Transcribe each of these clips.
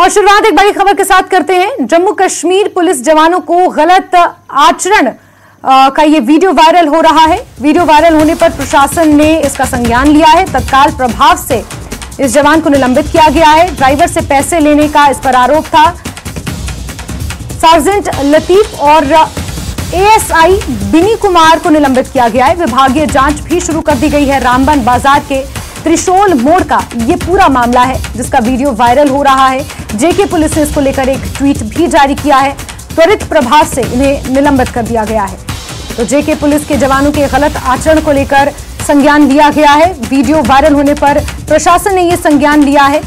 और शुरुआत एक बड़ी खबर के साथ करते हैं। जम्मू कश्मीर पुलिस जवानों को गलत आचरण का ये वीडियो वायरल हो रहा है। वीडियो वायरल होने पर प्रशासन ने इसका संज्ञान लिया है। तत्काल प्रभाव से इस जवान को निलंबित किया गया है। ड्राइवर से पैसे लेने का इस पर आरोप था। सार्जेंट लतीफ और एएसआई बिनी कुमार को निलंबित किया गया है। विभागीय जांच भी शुरू कर दी गई है। रामबन बाजार के त्रिशूल मोड़ का ये पूरा मामला है जिसका वीडियो वायरल हो रहा है। जेके पुलिस ने इसको लेकर एक ट्वीट भी जारी किया है। त्वरित प्रभाव से इन्हें निलंबित कर दिया गया है। तो जेके पुलिस के जवानों के गलत आचरण को लेकर संज्ञान लिया गया है। वीडियो वायरल होने पर प्रशासन ने यह संज्ञान लिया है।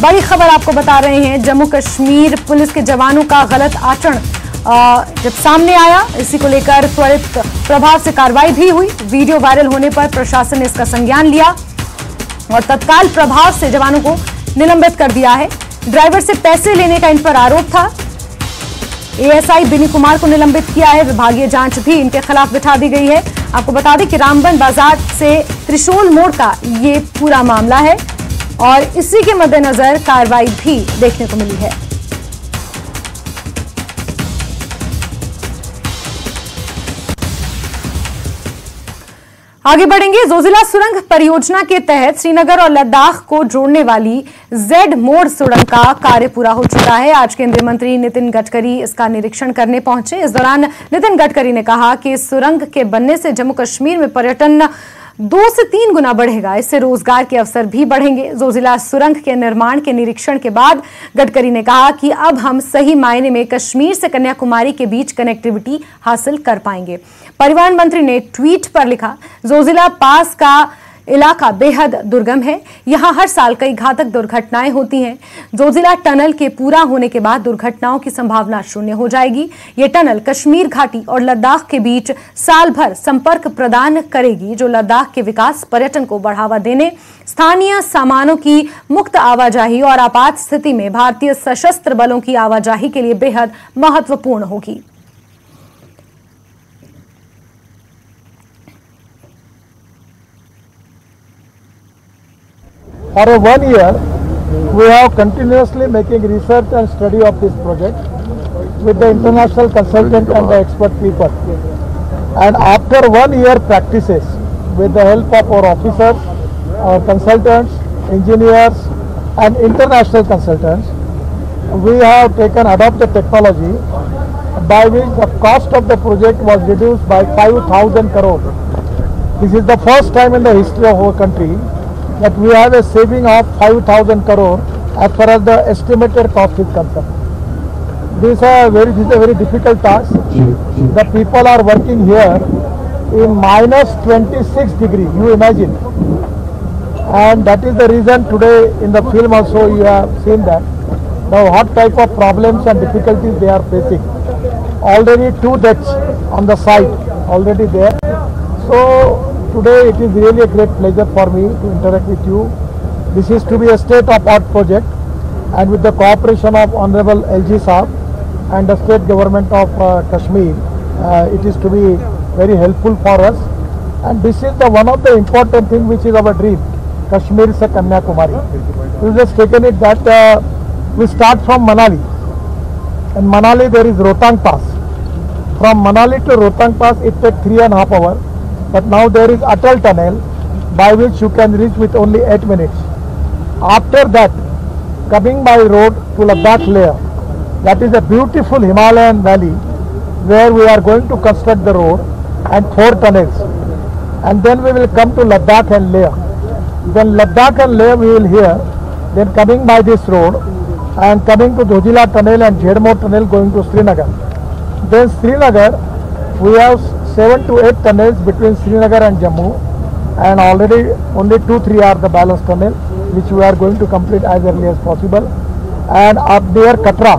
बड़ी खबर आपको बता रहे हैं। जम्मू कश्मीर पुलिस के जवानों का गलत आचरण जब सामने आया, इसी को लेकर त्वरित प्रभाव से कार्रवाई भी हुई। वीडियो वायरल होने पर प्रशासन ने इसका संज्ञान लिया और तत्काल प्रभाव से जवानों को निलंबित कर दिया है। ड्राइवर से पैसे लेने का इन पर आरोप था। एएसआई बिनी कुमार को निलंबित किया है। विभागीय जांच भी इनके खिलाफ बिठा दी गई है। आपको बता दें कि रामबन बाजार से त्रिशूल मोड़ का ये पूरा मामला है और इसी के मद्देनजर कार्रवाई भी देखने को मिली है। आगे बढ़ेंगे। जोजिला सुरंग परियोजना के तहत श्रीनगर और लद्दाख को जोड़ने वाली जेड मोड़ सुरंग का कार्य पूरा हो चुका है। आज केंद्रीय मंत्री नितिन गडकरी इसका निरीक्षण करने पहुंचे। इस दौरान नितिन गडकरी ने कहा कि इस सुरंग के बनने से जम्मू कश्मीर में पर्यटन 2 से 3 गुना बढ़ेगा। इससे रोजगार के अवसर भी बढ़ेंगे। जोजिला सुरंग के निर्माण के निरीक्षण के बाद गडकरी ने कहा कि अब हम सही मायने में कश्मीर से कन्याकुमारी के बीच कनेक्टिविटी हासिल कर पाएंगे। परिवहन मंत्री ने ट्वीट पर लिखा, जोजिला पास का इलाका बेहद दुर्गम है। यहां हर साल कई घातक दुर्घटनाएं होती हैं। जोजिला टनल के पूरा होने के बाद दुर्घटनाओं की संभावना शून्य हो जाएगी। ये टनल कश्मीर घाटी और लद्दाख के बीच साल भर संपर्क प्रदान करेगी, जो लद्दाख के विकास, पर्यटन को बढ़ावा देने, स्थानीय सामानों की मुक्त आवाजाही और आपात स्थिति में भारतीय सशस्त्र बलों की आवाजाही के लिए बेहद महत्वपूर्ण होगी। For 1 year, we have continuously making research and study of this project with the international consultant and the expert people. And after 1 year practices, with the help of our officers, our consultants, engineers, and international consultants, we have adopted technology by which the cost of the project was reduced by 5,000 crore. This is the first time in the history of our country that we have a saving of 5,000 crore as far as the estimated cost is concerned. This is a very difficult task. The people are working here in minus 26 degree, you imagine. And that is the reason today in the film also you have seen that now what type of problems and difficulties they are facing. Already 2 deaths on the site already there. So today it is really a great pleasure for me to interact with you. This is to be a state-of-art project, and with the cooperation of Honorable LG Saab and the state government of Kashmir, it is to be very helpful for us. And this is the one of the important thing which is our dream, Kashmir se Kanyakumari. We just taken it that we start from Manali. In Manali there is Rohtang Pass. From Manali to Rohtang Pass it takes 3.5 hours. But now there is Atal Tunnel by which you can reach with only 8 minutes. After that, coming by road to Ladakh Leh, that is a beautiful Himalayan valley where we are going to construct the road and 4 tunnels. And then we will come to Ladakh and Leh. Then Ladakh and Leh we will hear. Then coming by this road and coming to Dojila Tunnel and Jedmore Tunnel going to Srinagar. Then Srinagar, we have 7 to 8 tunnels between Srinagar and Jammu, and already only 2-3 are the balance tunnel which we are going to complete as early as possible. And up there Katra,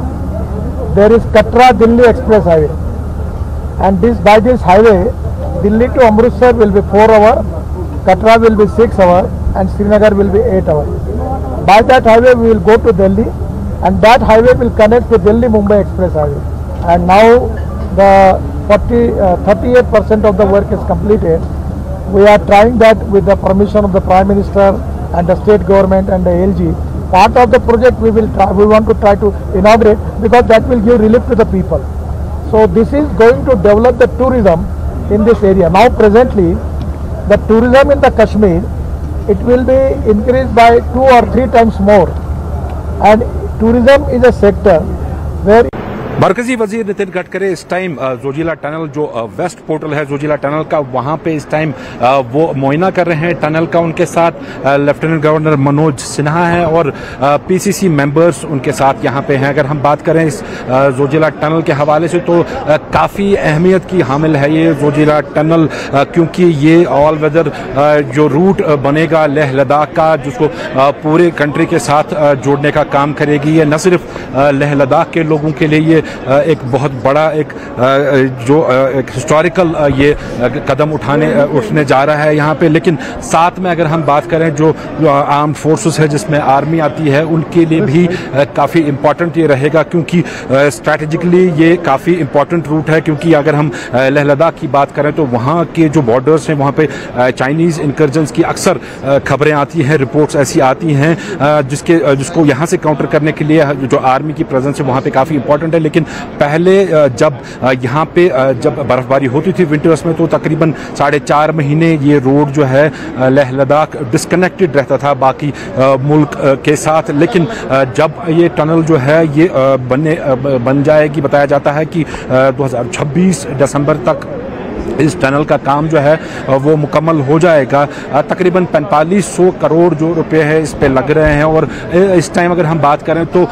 there is Katra Delhi Express Highway, and by this highway Delhi to Amritsar will be 4 hours, Katra will be 6 hours, and Srinagar will be 8 hours. By that highway we will go to Delhi, and that highway will connect with Delhi Mumbai Express Highway. And now the 38% of the work is completed. We are trying that with the permission of the Prime Minister and the state government and the LG part of the project we want to try to inaugurate, because that will give relief to the people. So this is going to develop the tourism in this area. Now presently, the tourism in the Kashmir, it will be increased by 2 or 3 times more, and tourism is a sector where मरकजी वजीर नितिन गडकरी इस time Zoji La tunnel जो waste portal है Zoji La tunnel का, वहां पे इस time वो मुआयना कर रहे हैं टनल का। उनके साथ लेफ्टिनेंट गवर्नर मनोज सिन्हा है और पीसीसी मेंबर्स उनके साथ यहां पे हैं। अगर हम बात करें इस जोजिला टनल के हवाले से तो काफ़ी अहमियत की हामिल है ये जोजिला टनल, क्योंकि ये ऑल वेदर जो रूट बनेगा लेह लद्दाख का, जिसको पूरे कंट्री के साथ जोड़ने का काम करेगी। ये न सिर्फ लेह लद्दाख के लोगों के लिए ये एक बहुत बड़ा एक हिस्टोरिकल ये कदम उठने जा रहा है यहाँ पे, लेकिन साथ में अगर हम बात करें जो आर्म्ड फोर्सेस है जिसमें आर्मी आती है, उनके लिए भी काफ़ी इम्पोर्टेंट ये रहेगा, क्योंकि स्ट्रैटेजिकली ये काफ़ी इम्पोर्टेंट रूट है। क्योंकि अगर हम लेह लद्दाख की बात करें तो वहाँ के जो बॉर्डर्स हैं वहाँ पे चाइनीज़ इनकर्जन्स की अक्सर खबरें आती हैं, रिपोर्ट्स ऐसी आती हैं जिसको यहाँ से काउंटर करने के लिए जो आर्मी की प्रेजेंस है वहाँ पे काफ़ी इंपॉर्टेंट है। लेकिन पहले जब यहाँ पे जब बर्फबारी होती थी विंटर्स में, तो तकरीबन 4.5 महीने ये रोड जो है लेह लद्दाख डिस्कनेक्टेड रहता था बाकी मुल्क के साथ। लेकिन जब ये टनल जो है ये बन जाएगी, बताया जाता है कि 2026 दिसंबर तक इस टनल का काम जो है वो मुकम्मल हो जाएगा। तकरीबन 4500 करोड़ जो रुपए है इस पे लग रहे हैं, और इस टाइम अगर हम बात करें तो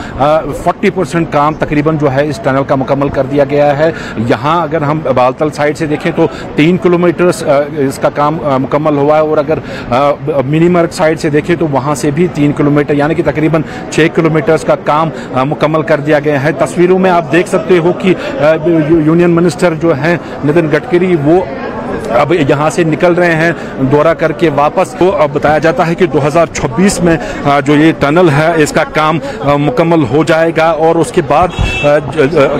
40% काम तकरीबन जो है इस टनल का मुकम्मल कर दिया गया है। यहाँ अगर हम बालतल साइड से देखें तो 3 किलोमीटर इसका काम मुकम्मल हुआ है, और अगर मिनीमर्ग साइड से देखें तो वहाँ से भी 3 किलोमीटर यानी कि तकरीबन 6 किलोमीटर का काम मुकम्मल कर दिया गया है। तस्वीरों में आप देख सकते हो कि यूनियन मिनिस्टर जो है नितिन गडकरी वो अब यहाँ से निकल रहे हैं दौरा करके वापस। तो अब बताया जाता है कि 2026 में जो ये टनल है इसका काम मुकम्मल हो जाएगा, और उसके बाद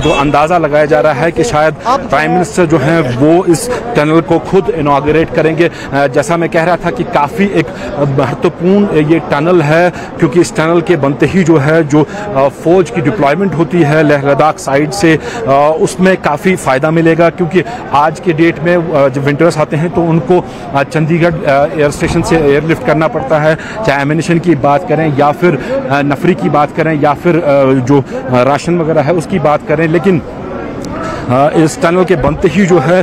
जो अंदाज़ा लगाया जा रहा है कि शायद प्राइम मिनिस्टर जो हैं वो इस टनल को खुद इनॉग्रेट करेंगे। जैसा मैं कह रहा था कि काफ़ी एक महत्वपूर्ण ये टनल है, क्योंकि इस टनल के बनते ही जो है जो फौज की डिप्लॉयमेंट होती है लेह लद्दाख साइड से उसमें काफ़ी फ़ायदा मिलेगा। क्योंकि आज के डेट में जब विंटर्स आते हैं तो उनको चंडीगढ़ एयर स्टेशन से एयरलिफ्ट करना पड़ता है, चाहे एमिनेशन की बात करें या फिर नफरी की बात करें या फिर जो राशन वगैरह है उसकी बात करें। लेकिन इस टनल के बनते ही जो है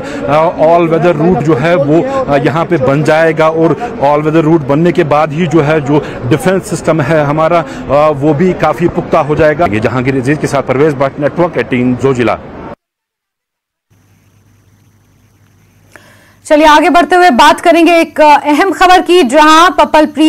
ऑल वेदर रूट जो है वो यहाँ पे बन जाएगा, और ऑल वेदर रूट बनने के बाद ही जो है जो डिफेंस सिस्टम है हमारा वो भी काफ़ी पुख्ता हो जाएगा। ये जहांगीर अजीज के साथ परवेज भट्ट, नेटवर्क 18 जोजिला। चलिए आगे बढ़ते हुए बात करेंगे एक अहम खबर की, जहां पपलप्रीत